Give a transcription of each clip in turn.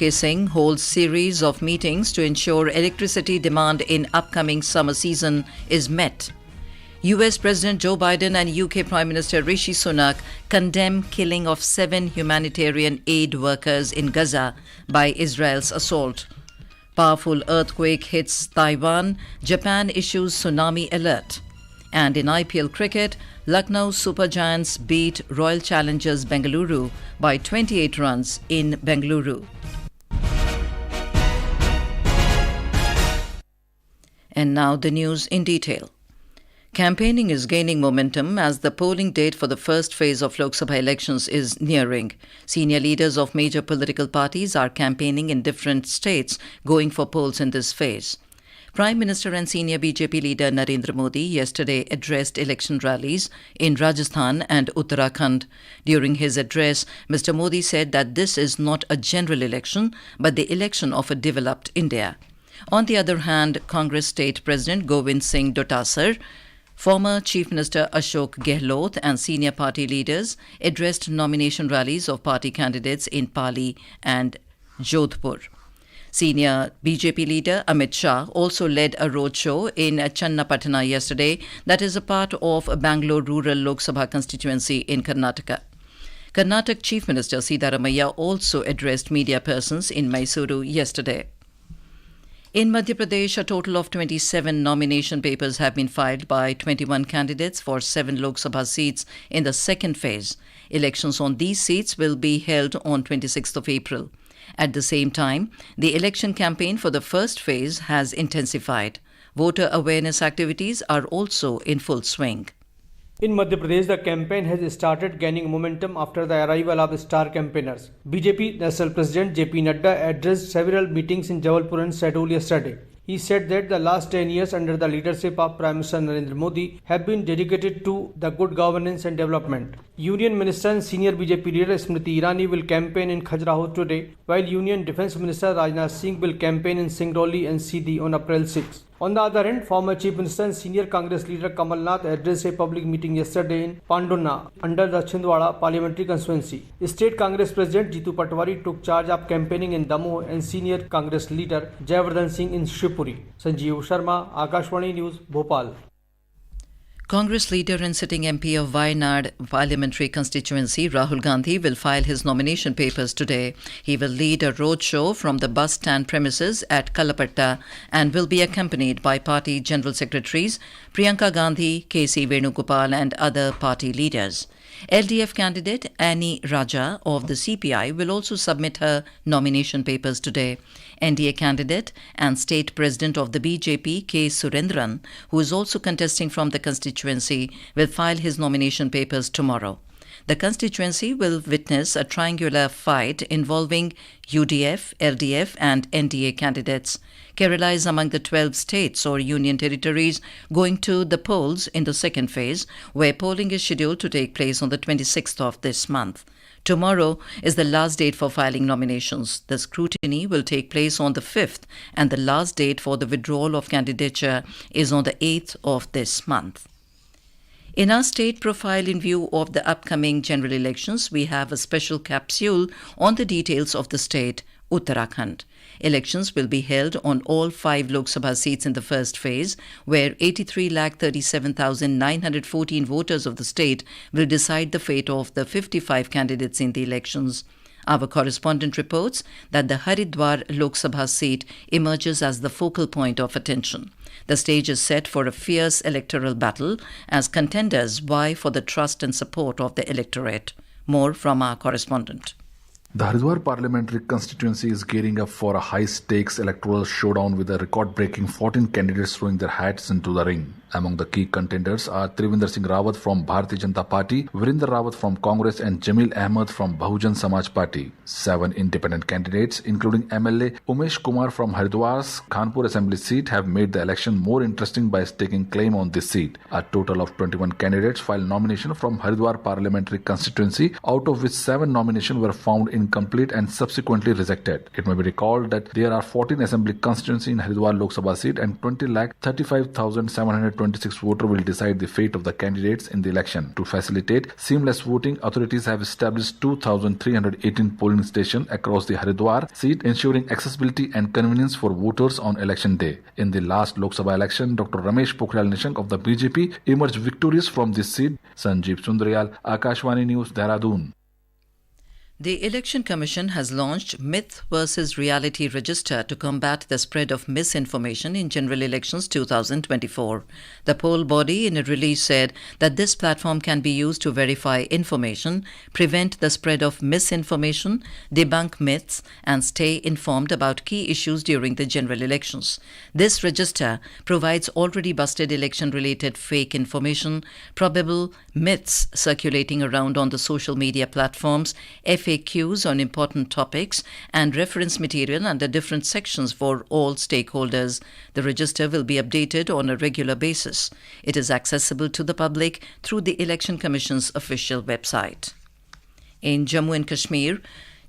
RK Singh holds series of meetings to ensure electricity demand in upcoming summer season is met. US President Joe Biden and UK Prime Minister Rishi Sunak condemn killing of 7 humanitarian aid workers in Gaza by Israel's assault. Powerful earthquake hits Taiwan. Japan issues tsunami alert. And in IPL cricket, Lucknow Super Giants beat Royal Challengers Bengaluru by 28 runs in Bengaluru. And now the news in detail. Campaigning is gaining momentum as the polling date for the first phase of Lok Sabha Elections is nearing. Senior leaders of major political parties are campaigning in different states, going for polls in this phase. Prime Minister and senior BJP leader Narendra Modi yesterday addressed election rallies in Rajasthan and Uttarakhand. During his address, Mr. Modi said that this is not a general election, but the election of a developed India. On the other hand, Congress State President Govind Singh Dotasar, former Chief Minister Ashok Gehlot and senior party leaders addressed nomination rallies of party candidates in Pali and Jodhpur. Senior BJP leader Amit Shah also led a roadshow in Channapatna yesterday, that is a part of Bangalore rural Lok Sabha constituency in Karnataka. Karnataka Chief Minister Siddharamaiah also addressed media persons in Mysuru yesterday. In Madhya Pradesh, a total of 27 nomination papers have been filed by 21 candidates for 7 Lok Sabha seats in the second phase. Elections on these seats will be held on 26th of April. At the same time, the election campaign for the first phase has intensified. Voter awareness activities are also in full swing. In Madhya Pradesh, the campaign has started gaining momentum after the arrival of star campaigners. BJP National President JP Nadda addressed several meetings in Jabalpur and Saidul yesterday. He said that the last 10 years under the leadership of Prime Minister Narendra Modi have been dedicated to the good governance and development. Union Minister and senior BJP leader Smriti Irani will campaign in Khajuraho today, while Union Defence Minister Rajnath Singh will campaign in Singrauli and Sindhi on April 6. On the other hand, former Chief Minister and senior Congress leader Kamal Nath addressed a public meeting yesterday in Pandona under the Chhindwara parliamentary constituency. State Congress President Jitu Patwari took charge of campaigning in Jammu and senior Congress leader Jayavardhan Singh in Shivpuri. Sanjeev Sharma, Akashvani News, Bhopal. Congress leader and sitting MP of Wayanad parliamentary constituency, Rahul Gandhi, will file his nomination papers today. He will lead a roadshow from the bus stand premises at Kalapatta and will be accompanied by party general secretaries Priyanka Gandhi, K.C. Venugopal and other party leaders. LDF candidate Annie Raja of the CPI will also submit her nomination papers today. NDA candidate and state president of the BJP, K. Surendran, who is also contesting from the constituency, will file his nomination papers tomorrow. The constituency will witness a triangular fight involving UDF, LDF and NDA candidates. Kerala is among the 12 states or union territories going to the polls in the second phase, where polling is scheduled to take place on the 26th of this month. Tomorrow is the last date for filing nominations. The scrutiny will take place on the 5th, and the last date for the withdrawal of candidature is on the 8th of this month. In our state profile in view of the upcoming general elections, we have a special capsule on the details of the state, Uttarakhand. Elections will be held on all 5 Lok Sabha seats in the first phase, where 83,37,914 voters of the state will decide the fate of the 55 candidates in the elections. Our correspondent reports that the Haridwar Lok Sabha seat emerges as the focal point of attention. The stage is set for a fierce electoral battle as contenders vie for the trust and support of the electorate. More from our correspondent. The Haridwar parliamentary constituency is gearing up for a high-stakes electoral showdown with a record-breaking 14 candidates throwing their hats into the ring. Among the key contenders are Trivinder Singh Rawat from Bharatiya Janata Party, Virender Rawat from Congress and Jamil Ahmed from Bahujan Samaj Party. 7 independent candidates, including MLA Umesh Kumar from Haridwar's Khanpur Assembly seat, have made the election more interesting by staking claim on this seat. A total of 21 candidates filed nomination from Haridwar parliamentary constituency, out of which 7 nominations were found incomplete and subsequently rejected. It may be recalled that there are 14 assembly constituencies in Haridwar Lok Sabha seat and 20,35,720 26 voters will decide the fate of the candidates in the election. To facilitate seamless voting, authorities have established 2,318 polling stations across the Haridwar seat, ensuring accessibility and convenience for voters on election day. In the last Lok Sabha election, Dr. Ramesh Pokhriyal Nishank of the BJP emerged victorious from this seat. Sanjeev Sundaryal, Akashvani News, Dehradun. The Election Commission has launched Myth versus Reality Register to combat the spread of misinformation in general elections 2024. The poll body in a release said that this platform can be used to verify information, prevent the spread of misinformation, debunk myths, and stay informed about key issues during the general elections. This register provides already busted election-related fake information, probable myths circulating around on the social media platforms, FAQs on important topics, and reference material under different sections for all stakeholders. The register will be updated on a regular basis. It is accessible to the public through the Election Commission's official website. In Jammu and Kashmir,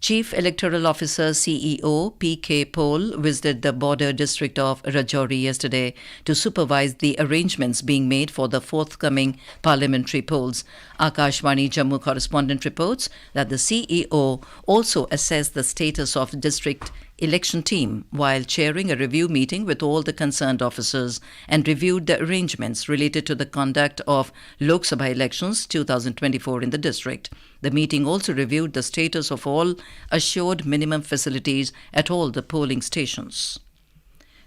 Chief Electoral Officer CEO P.K. Pol visited the border district of Rajouri yesterday to supervise the arrangements being made for the forthcoming parliamentary polls. Akashvani Jammu correspondent reports that the CEO also assessed the status of the district election team while chairing a review meeting with all the concerned officers and reviewed the arrangements related to the conduct of Lok Sabha Elections 2024 in the district. The meeting also reviewed the status of all assured minimum facilities at all the polling stations.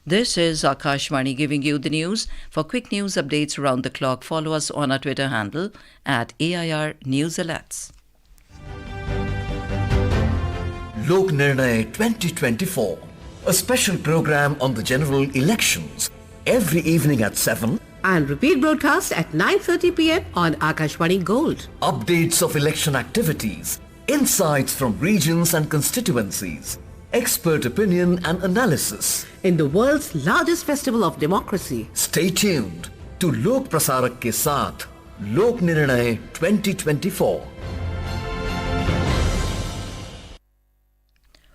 This is Akashvani giving you the news. For quick news updates around the clock, follow us on our Twitter handle at AIR News Alerts. Lok Nirnay 2024, a special program on the general elections, every evening at 7 and repeat broadcast at 9:30 p.m. on Akashvani Gold. Updates of election activities, insights from regions and constituencies, expert opinion and analysis. In the world's largest festival of democracy. Stay tuned to Lok Prasarak ke saath, Lok Nirnay 2024.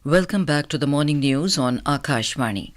Welcome back to the morning news on Akashvani.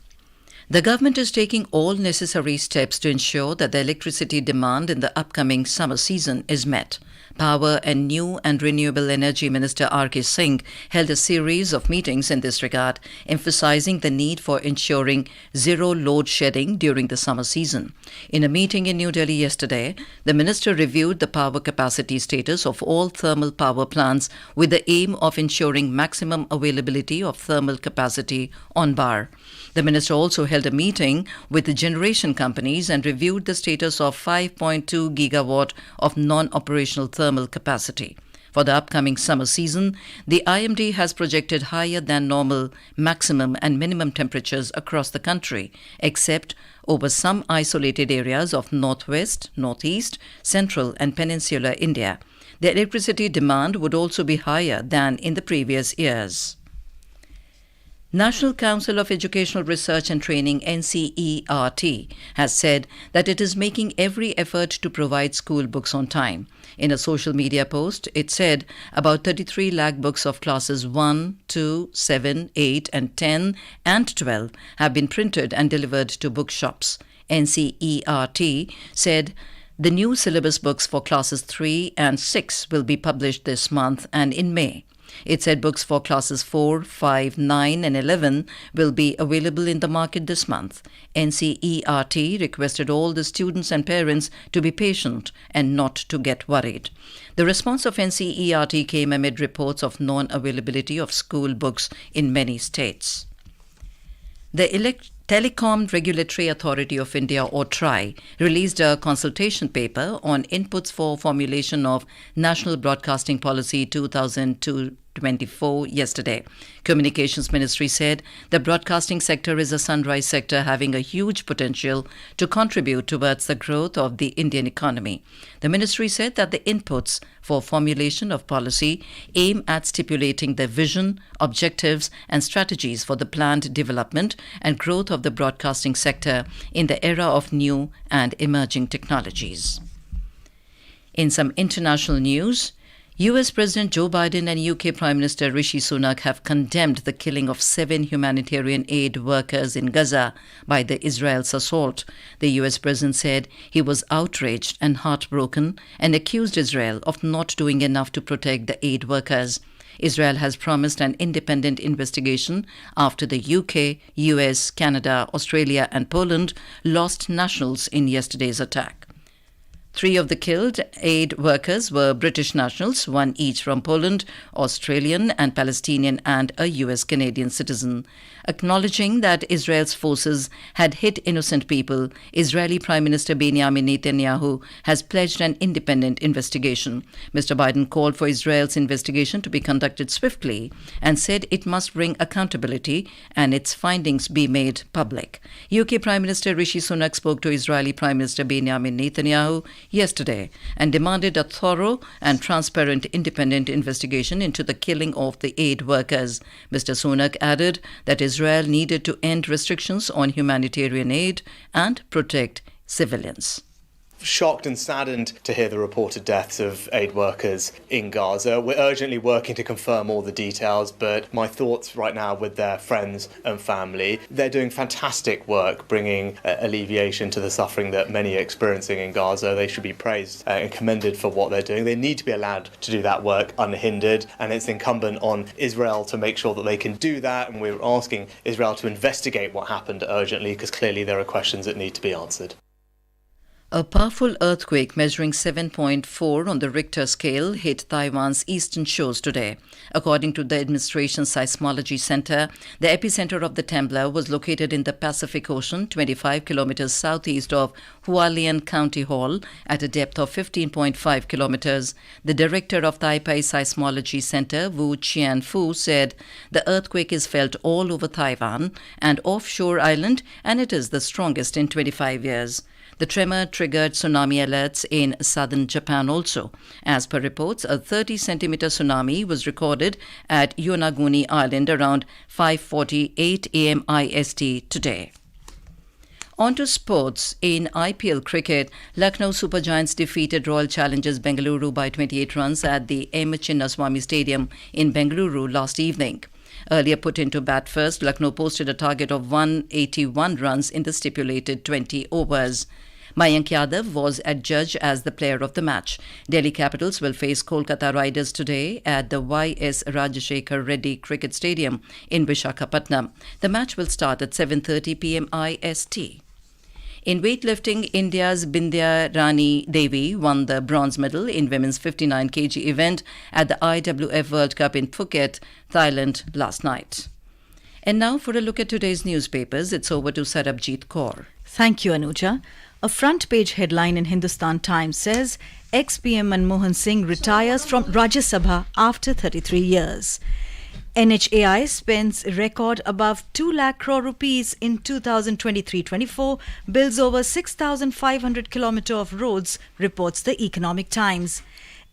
The government is taking all necessary steps to ensure that the electricity demand in the upcoming summer season is met. Power and New and Renewable Energy Minister RK Singh held a series of meetings in this regard, emphasizing the need for ensuring zero load shedding during the summer season. In a meeting in New Delhi yesterday, the minister reviewed the power capacity status of all thermal power plants with the aim of ensuring maximum availability of thermal capacity on bar. The minister also held a meeting with the generation companies and reviewed the status of 5.2 gigawatt of non-operational thermal capacity. For the upcoming summer season, the IMD has projected higher than normal maximum and minimum temperatures across the country, except over some isolated areas of northwest, northeast, central and peninsular India. The electricity demand would also be higher than in the previous years. National Council of Educational Research and Training NCERT has said that it is making every effort to provide school books on time. In a social media post, it said about 33 lakh books of classes 1, 2, 7, 8 and 10 and 12 have been printed and delivered to bookshops. NCERT said the new syllabus books for classes 3 and 6 will be published this month and in May. It said books for classes 4, 5, 9 and 11 will be available in the market this month. NCERT requested all the students and parents to be patient and not to get worried. The response of NCERT came amid reports of non-availability of school books in many states. The Telecom Regulatory Authority of India, or TRAI, released a consultation paper on inputs for formulation of National Broadcasting Policy 2024 yesterday. Communications Ministry said the broadcasting sector is a sunrise sector having a huge potential to contribute towards the growth of the Indian economy. The ministry said that the inputs for formulation of policy aim at stipulating the vision, objectives and strategies for the planned development and growth of the broadcasting sector in the era of new and emerging technologies. In some international news, US President Joe Biden and UK Prime Minister Rishi Sunak have condemned the killing of 7 humanitarian aid workers in Gaza by the Israel's assault. The US President said he was outraged and heartbroken and accused Israel of not doing enough to protect the aid workers. Israel has promised an independent investigation after the UK, US, Canada, Australia and Poland lost nationals in yesterday's attack. 3 of the killed aid workers were British nationals, 1 each from Poland, Australian and Palestinian, and a US-Canadian citizen. Acknowledging that Israel's forces had hit innocent people, Israeli Prime Minister Benjamin Netanyahu has pledged an independent investigation. Mr. Biden called for Israel's investigation to be conducted swiftly and said it must bring accountability and its findings be made public. UK Prime Minister Rishi Sunak spoke to Israeli Prime Minister Benjamin Netanyahu yesterday and demanded a thorough and transparent independent investigation into the killing of the aid workers. Mr. Sunak added that Israel needed to end restrictions on humanitarian aid and protect civilians. Shocked and saddened to hear the reported deaths of aid workers in Gaza. We're urgently working to confirm all the details, but my thoughts right now with their friends and family. They're doing fantastic work bringing alleviation to the suffering that many are experiencing in Gaza. They should be praised and commended for what they're doing. They need to be allowed to do that work unhindered, and it's incumbent on Israel to make sure that they can do that, and we're asking Israel to investigate what happened urgently, because clearly there are questions that need to be answered. A powerful earthquake measuring 7.4 on the Richter scale hit Taiwan's eastern shores today. According to the administration's seismology center, the epicenter of the tremor was located in the Pacific Ocean, 25 kilometers southeast of Hualien County Hall, at a depth of 15.5 kilometers. The director of Taipei Seismology Center, Wu Qianfu, said the earthquake is felt all over Taiwan and offshore island, and it is the strongest in 25 years. The tremor triggered tsunami alerts in southern Japan also. As per reports, a 30-centimeter tsunami was recorded at Yonaguni Island around 5:48 a.m. IST today. On to sports. In IPL cricket, Lucknow Super Giants defeated Royal Challengers Bengaluru by 28 runs at the M. Chinnaswamy Stadium in Bengaluru last evening. Earlier put into bat first, Lucknow posted a target of 181 runs in the stipulated 20 overs. Mayank Yadav was adjudged as the player of the match. Delhi Capitals will face Kolkata Riders today at the Y.S. Rajashekar Reddy Cricket Stadium in Visakhapatnam. The match will start at 7:30 p.m. IST. In weightlifting, India's Bindya Rani Devi won the bronze medal in women's 59 kg event at the IWF World Cup in Phuket, Thailand last night. And now for a look at today's newspapers, it's over to Sarabjit Kaur. Thank you, Anuja. A front-page headline in Hindustan Times says, ex-PM Manmohan Singh retires from Rajya Sabha after 33 years. NHAI spends record above 2 lakh crore rupees in 2023-24, builds over 6,500 kilometres of roads, reports the Economic Times.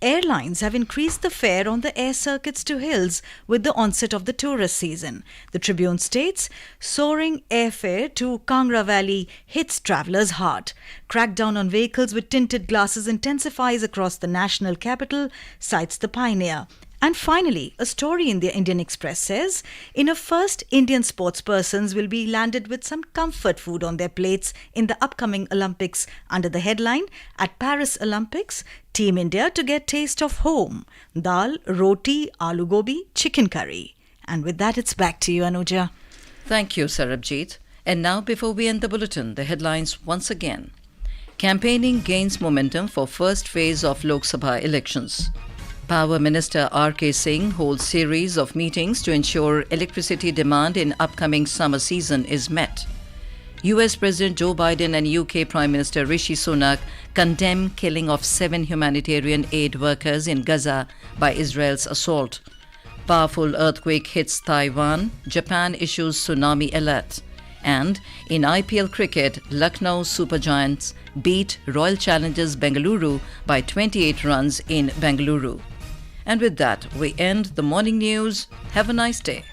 Airlines have increased the fare on the air circuits to hills with the onset of the tourist season. The Tribune states, soaring airfare to Kangra Valley hits travellers hard. Crackdown on vehicles with tinted glasses intensifies across the national capital, cites the Pioneer. And finally, a story in the Indian Express says, in a first, Indian sportspersons will be landed with some comfort food on their plates in the upcoming Olympics under the headline, at Paris Olympics, Team India to get taste of home. Dal, roti, aloo gobi, chicken curry. And with that, it's back to you, Anuja. Thank you, Sarabjit. And now, before we end the bulletin, the headlines once again. Campaigning gains momentum for first phase of Lok Sabha Elections. Power Minister RK Singh holds series of meetings to ensure electricity demand in upcoming summer season is met. US President Joe Biden and UK Prime Minister Rishi Sunak condemn killing of 7 humanitarian aid workers in Gaza by Israel's assault. Powerful earthquake hits Taiwan. Japan issues tsunami alert. And in IPL cricket, Lucknow Super Giants beat Royal Challengers Bengaluru by 28 runs in Bengaluru. And with that, we end the morning news. Have a nice day.